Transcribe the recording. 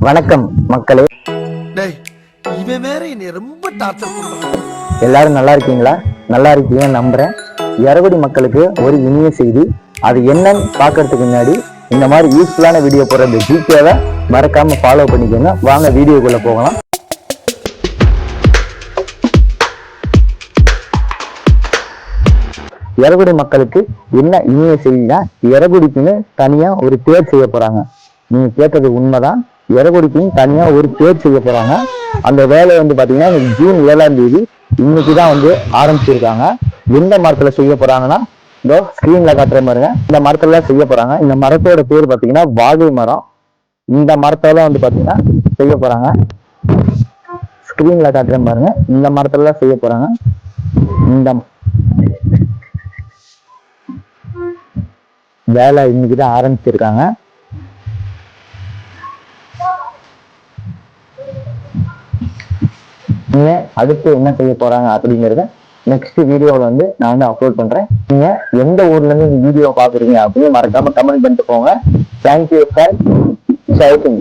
வணக்கம் மக்களே, எல்லாரும் நல்லா இருக்கீங்களா? நல்லா இருக்கீங்கன்னு நம்புறேன். எரகுடி மக்களுக்கு ஒரு இனிய செய்தி. அது என்னன்னு பாக்குறதுக்கு முன்னாடி இந்த மாதிரி யூஸ்ஃபுல்லான வீடியோ போடுற ஜிகேவை மறக்காம ஃபாலோ பண்ணிக்கோங்க. வாங்க வீடியோக்குள்ள போகலாம். எரகுடி மக்களுக்கு என்ன இனிய செய்தினா, எரகுடிக்குன்னு தனியா ஒரு பேர் செய்ய போறாங்க. நீங்க கேட்டது உண்மைதான். எரகுடிக்குன்னு தனியா ஒரு பேர் செய்ய போறாங்க. அந்த வேலையை பாத்தீங்கன்னா ஜூன் 7ஆம் தேதி இன்னைக்குதான் ஆரம்பிச்சிருக்காங்க. எந்த மரத்துல செய்ய போறாங்கன்னா, இந்த ஸ்கிரீன்ல காட்டுற பாருங்க, இந்த மரத்துல செய்ய போறாங்க. இந்த மரத்தோட பேர் பாத்தீங்கன்னா வாகை மரம். இந்த மரத்தால பாத்தீங்கன்னா செய்ய போறாங்க. ஸ்கிரீன்ல காட்டுற பாருங்க, இந்த மரத்துல செய்ய போறாங்க. இந்த வேலை இன்னைக்குதான் ஆரம்பிச்சிருக்காங்க. அடுத்து என்ன செய்ய போறாங்க அப்படிங்கறத நெக்ஸ்ட் வீடியோல நான் அப்லோட் பண்றேன். நீங்க எந்த ஊர்ல இருந்து இந்த வீடியோ பாக்குறீங்க அப்படின்னு மறக்காம கமெண்ட் பண்ணிட்டு போங்க. Thank you for sharing.